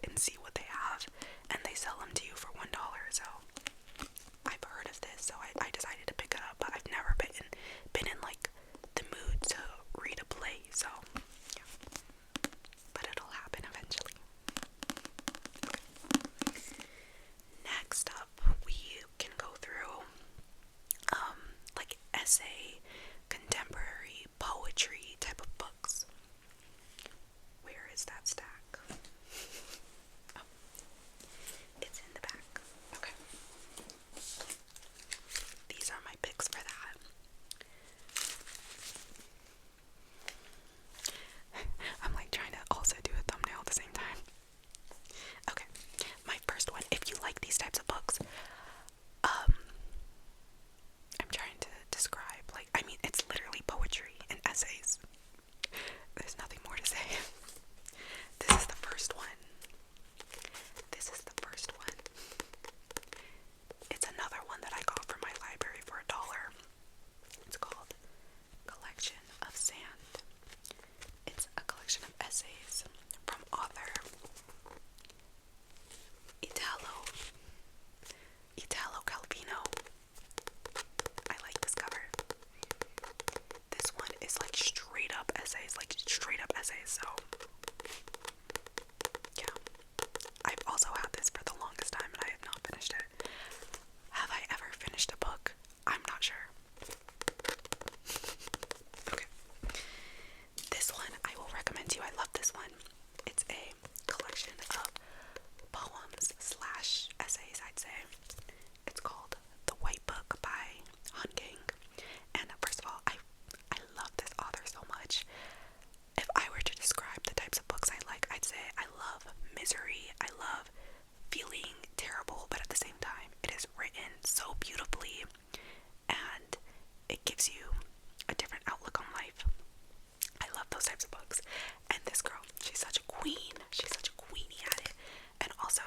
and see what they have, and they sell them to you for $1. So I've heard of this, so I decided to pick it up, but I've never been in like the mood to read a play, so yeah. But it'll happen eventually. Okay. Next up, we can go through like essay, contemporary poetry type of books. Where is that stack? Oh, it's in the back. Okay. These are my picks for that. I'm like trying to also do a thumbnail at the same time. Okay, my first one, if you like these types of books, I'm trying to describe, like, I mean, it's literally poetry and essays. There's nothing more to say. This is the first one. It's another one that I got from my library for $1. It's called Collection of Sand. It's a collection of essays from author Italo Calvino. I like this cover. This one is like straight up essays, so yeah. I've also had this for the longest time and I have not finished it. Have I ever finished a book? I'm not sure. Okay. This one I will recommend to you. I love this one. It's a collection of poems / essays, I'd say. It's called The White Book by Kang. And first of all, I love this author so much. If I were to describe the types of books I like, I'd say I love misery. I love feeling terrible, but at the same time, it is written so beautifully and it gives you a different outlook on life. I love those types of books. And this girl, she's such a queen. She's such a queenie at it. And also,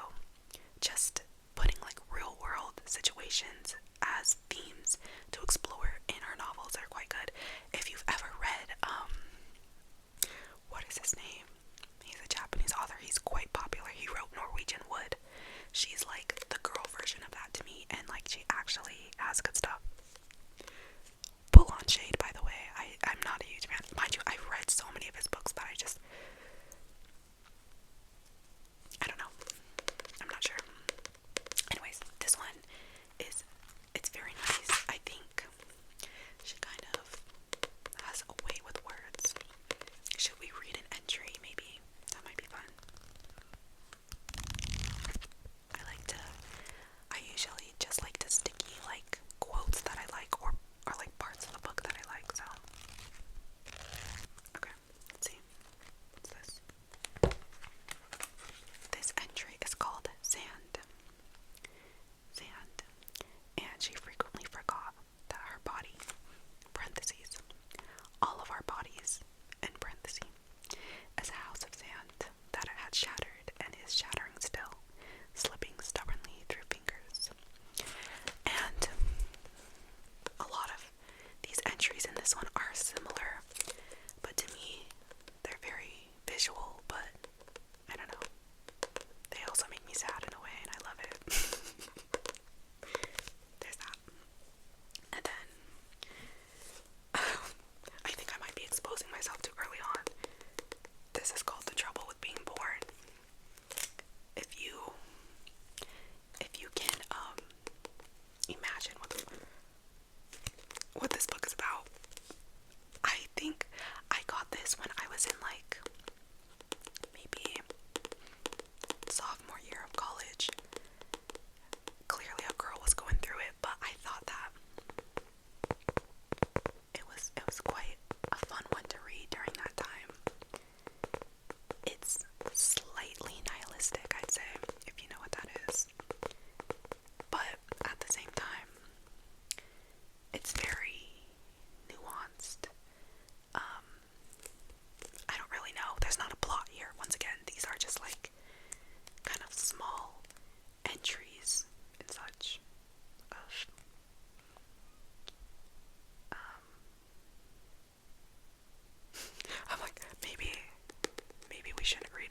just putting like real world situations as themes to explore in her novels are quite good. If you've ever read, what is his name? He's a Japanese author. He's quite popular. He wrote Norwegian Wood. She's like the girl version of that to me, and like she actually has good stuff. Full on shade, by the way. I'm not a huge fan. Mind you, I've read so many of his books, but I don't know. I'm not sure. Anyways, this one it's very nice. I think she kind of has a way with words. Should we read an entry, maybe? That might be fun. I usually just like to sticky like quotes that I like or like parts of the book that I like, so. Okay, let's see. What's this? This entry is called Sand. And she frequently forgot that her body, parentheses, all of our bodies, in parentheses, is a house of sand that it had shattered and is shattering still, slipping stubbornly through fingers. And a lot of these entries in this one are similar, but to me, they're very visual, but I don't know. They also make me sad in a way, and I love it. There's that. And then, I think I might be exposing myself too early on. This is called The Trouble with Being Born. If you can imagine what this book is about, I think I got this when I was in like maybe sophomore year of college. Clearly a girl was going through it, but I thought that it was quite a fun one to read during that time. It's slightly nihilistic, I'd say, if you know what that is. But at the same time, it's very nuanced. I don't really know. There's not a plot here. Once again, these are just like kind of small entries and such of I'm like, maybe we shouldn't read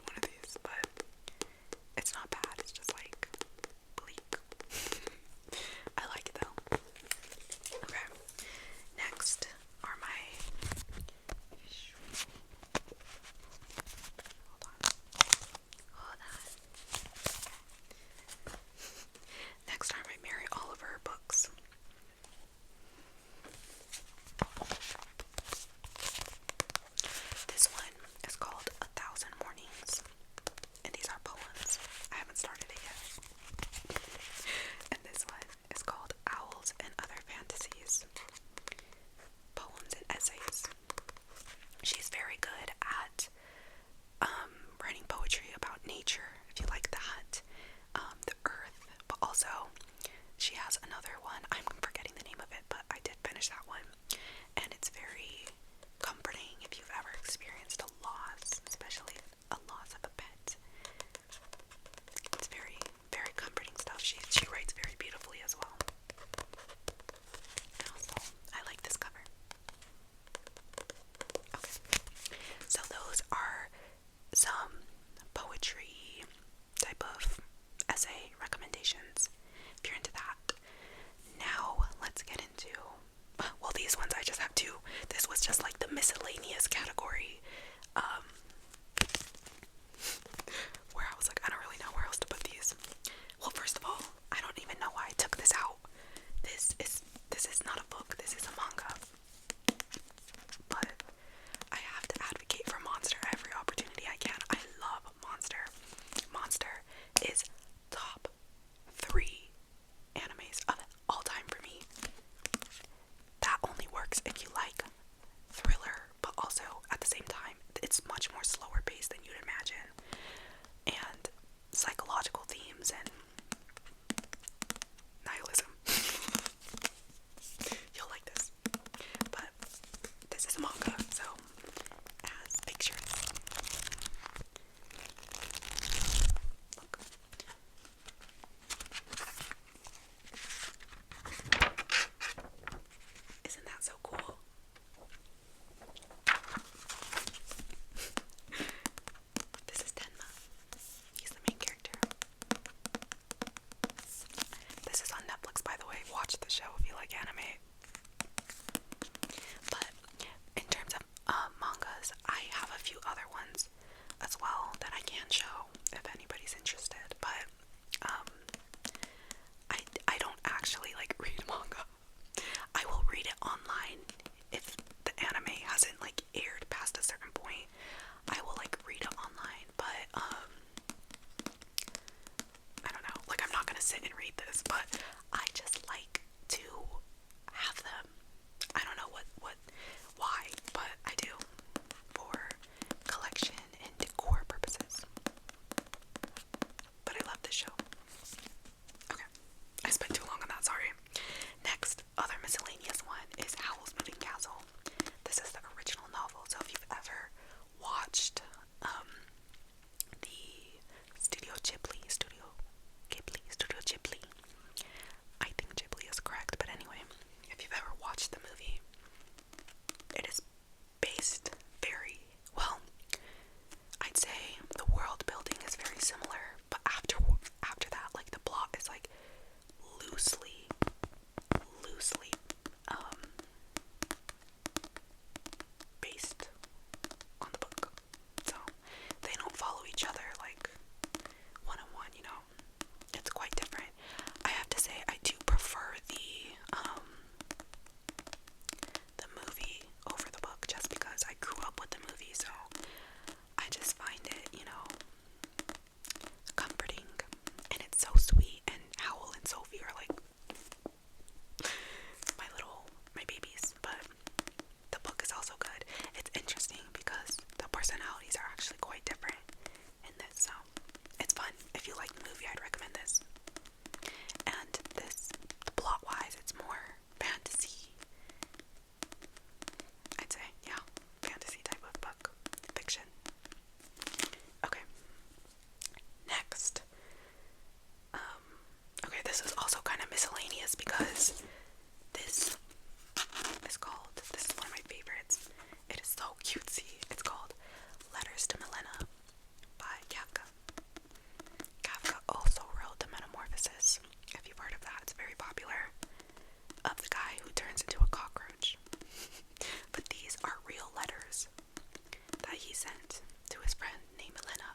friend, to his friend named Milena.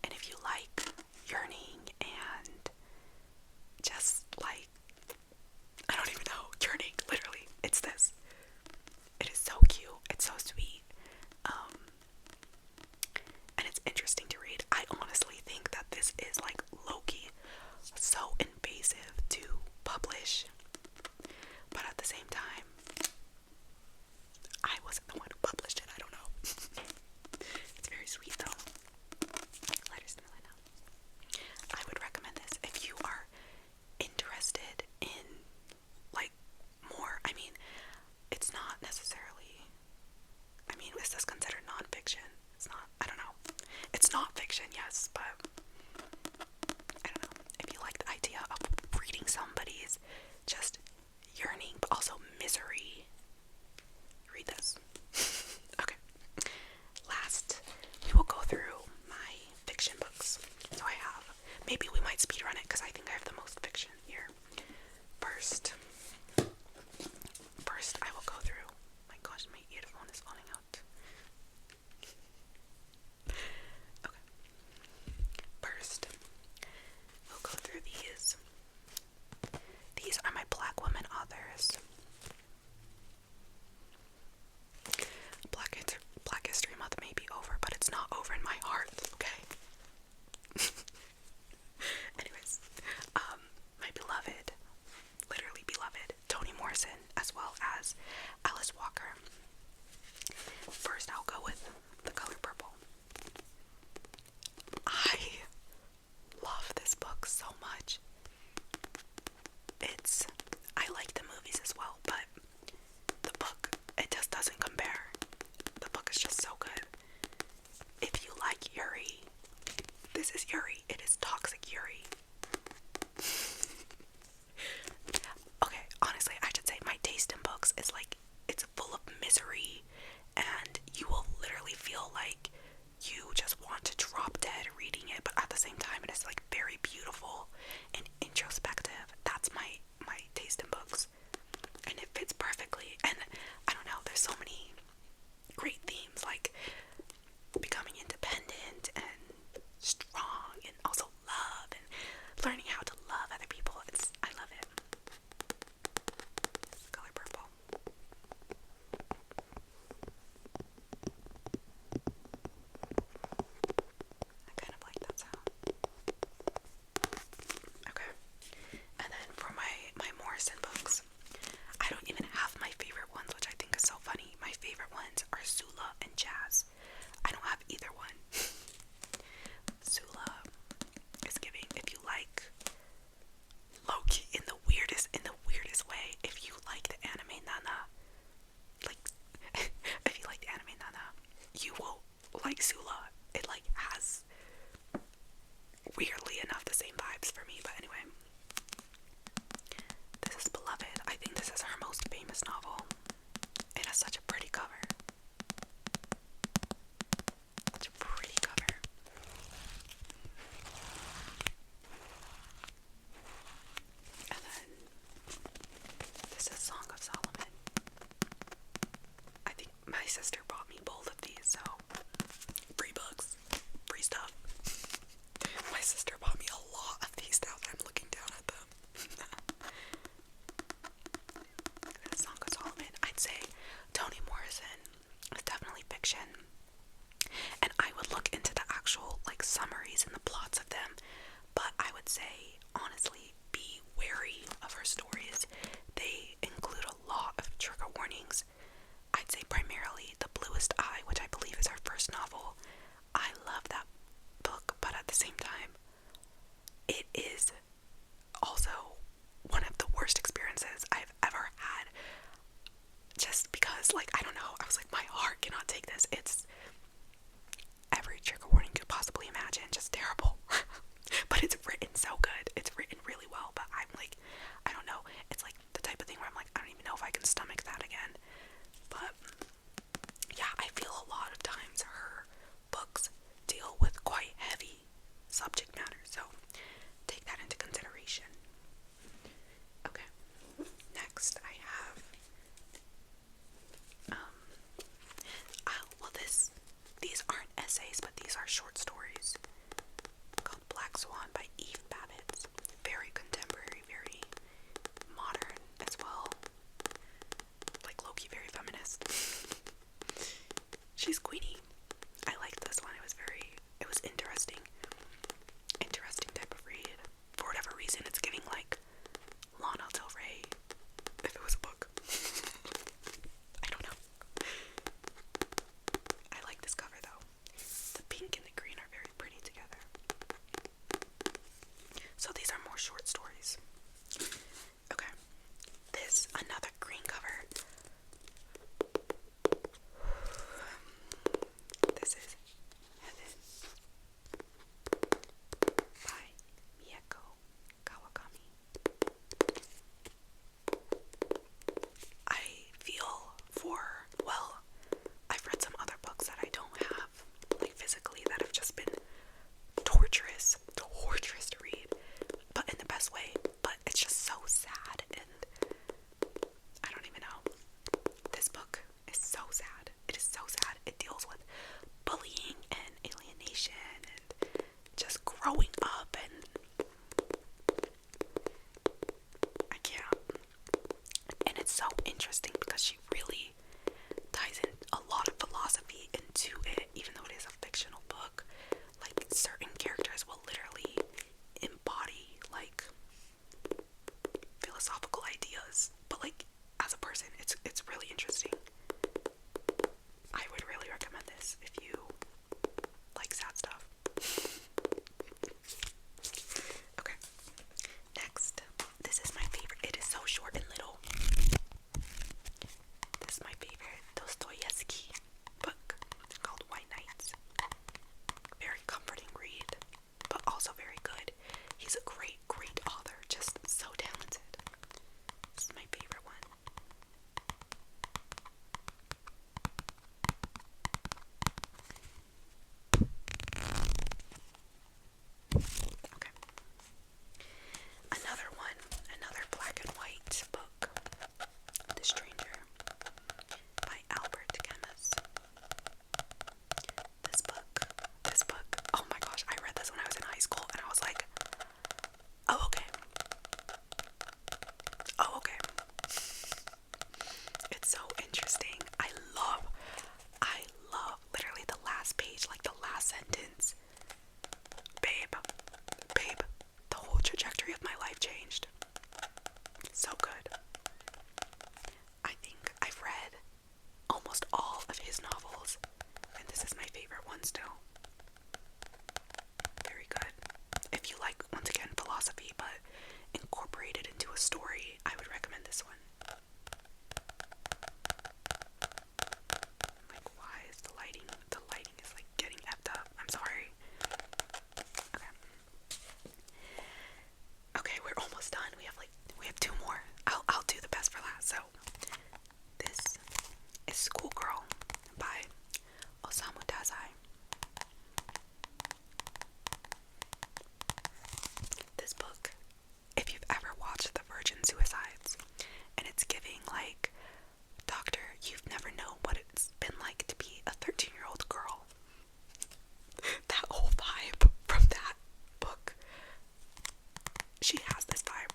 And if you like yearning and just like, I don't even know, yearning, literally, it's this. It is so cute, it's so sweet, and it's interesting to read. I honestly think that this is like low-key so invasive to publish, but at the same time, I wasn't the one who published it, I don't know. It's very sweet though. Letters to Milena. I would recommend this if you are interested in like more. I mean, it's not necessarily, I mean, is this considered non-fiction? It's not, I don't know. It's not fiction, yes, but I don't know. If you like the idea of reading somebody's just yearning, but also misery, read this. Okay. Last, we will go through my fiction books. So I have, maybe we might speedrun it because I think I have the most fiction here. First, I will go through, my gosh, my earphone is falling out. Okay. First, we'll go through these. These are my Black women authors. Black History Month may be over, but it's not over in my heart, okay? Anyways, my beloved, literally beloved, Toni Morrison, as well as Alice Walker. First, I'll go with The Color Purple. I love this book so much. I like the movies as well, but the book, it just doesn't compare. The book is just so good. If you like Yuri, this is Yuri. It is toxic Yuri. Okay, honestly, I should say my taste in books is like, it's full of misery, and you will literally feel like you just want to drop dead reading it, but at the same time, it is like very beautiful and introspective. That's my taste in books, and it fits perfectly. And I don't know, there's so many great themes, like becoming independent and strong, and also love, and learning how to love other people. I love it. Color Purple. I kind of like that sound. Okay. And then for my Morrison books, I don't even have my favorite ones, which I think is so funny. My favorite ones are Sula and Jazz. I don't have either one. Sula is giving, if you like lowkey in the weirdest way, if you like the anime Nana, like if you like the anime Nana, you will like Sula. It like has, weirdly enough, the same vibes for me. But anyway, this is Beloved. I think this is her most famous novel. It has such a pretty cover. Such a pretty cover. And then this is Song of Solomon. I think my sister bought me both of these, so free books, free stuff. My sister bought me a lot of these now that I'm looking down at them. Song of Solomon, I'd say Toni Morrison is definitely fiction, and I would look into the actual like summaries and the plots of them, but I would say honestly be wary of her stories. They include a lot of trigger warnings. I'd say primarily The Bluest Eye, which I believe is her first novel. I love that book, but at the same time, it is also one of the worst experiences I've ever had. Just because, like, I don't know, I was like, my heart cannot take this. It's every trigger warning you could possibly imagine, just terrible. But it's written so good. It's written really well, but I'm like, I don't know. It's like the type of thing where I'm like, I don't even know if I can stomach that again. But yeah, I feel a lot of times her books deal with quite heavy subject matter, so take that into consideration. Okay, next I have well, this these aren't essays, but these are short stories called Black Swan by Eve Babbitt. Very contemporary, very modern as well. Like lowkey, very feminist. She's Queenie. I liked this one. It was interesting. Interesting type of read. For whatever reason, it's giving like Lana Del Rey if it was a book. I don't know. I like this cover though. The pink and the green are very pretty together. So these are more short stories. Okay. This, another green cover. This is Heaven by Mieko Kawakami. I feel I've read some other books that I don't have, like physically, that have just been torturous to read, but in the best way, but it's just so sad, and I don't even know. This book is so sad. It is so sad. It deals with bullying and alienation and just growing up, and I can't. And it's so interesting because she really ties in a lot of philosophy into it, even though it is a fictional book. Like, certain characters will literally embody like philosophical ideas, but like as a person, it's really interesting. I would really recommend this if you like sad stuff. Okay, next, this is my favorite. It is so short and little. This is my favorite Dostoevsky book called White Nights. Very comforting read, but also very good. He's a great author, just so talented. This is my favorite one. Okay. Another black and white book. The Stranger by Albert Camus. This book, oh my gosh, I read this when I was in high school and I was like, oh okay. It's so interesting. I love literally the last page, like the last sentence. Babe, the whole trajectory of my life changed. So good. I think I've read almost all of his novels, and this is my favorite one still. Very good. If you like, once again, philosophy, but incorporated into a story, I would recommend this one. Like, why is the lighting is like getting effed up. I'm sorry. Okay, we're almost done. We have two more. I'll do the best for last. So this is Schoolgirl by Osamu Dazai. This book, if you've ever watched The Virgin Suicides, and it's giving like, Doctor, you've never known what it's been like to be a 13-year-old girl. That whole vibe from that book. She has this vibe.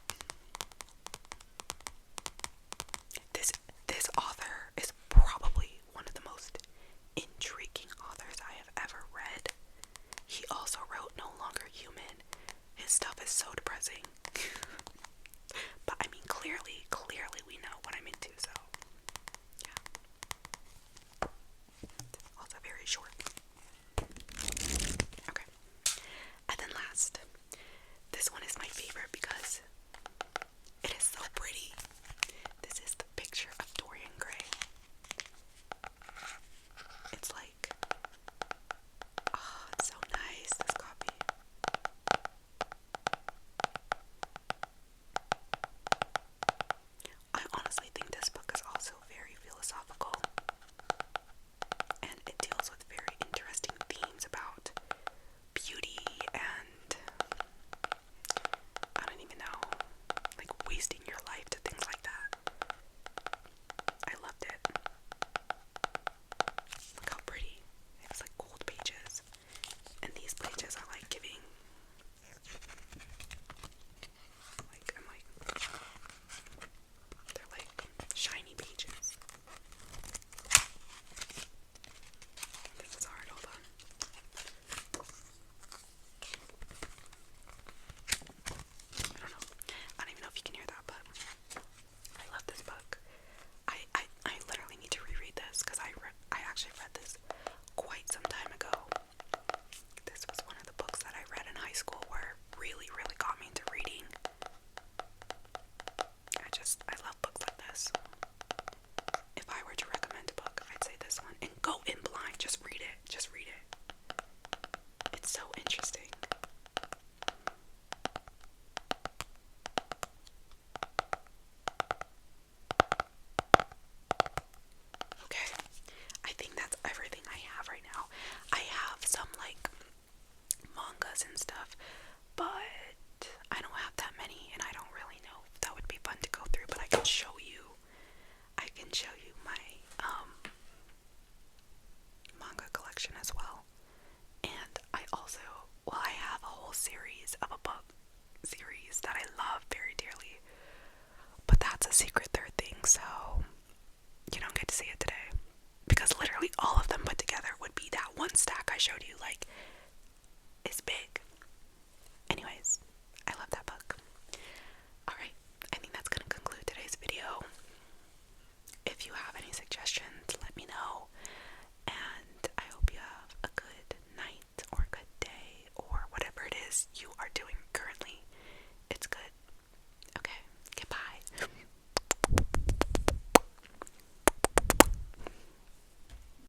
This author is probably one of the most intriguing authors I have ever read. He also wrote No Longer Human. His stuff is so depressing. But I mean, clearly we know what I'm into, so yeah. Also very short. Okay. And then last, this one is my favorite because it is so pretty. This is The Picture of Dorian Gray. It's like, oh, it's so nice, this copy. quite some time ago. This was one of the books that I read in high school where really, really got me into reading. I love books like this. If I were to recommend a book, I'd say this one. And go in blind, just read it. Just read it. It's so interesting. Okay, I think that's everything I have right now. I have some like mangas and stuff, but I don't have that many, and I don't really know if that would be fun to go through, but I can show you my manga collection as well. And I have a whole series of a book series that I love very dearly, but that's a secret third thing, so you don't get to see it today, because literally all of them put together would be that one stack I showed you. Like, it's big.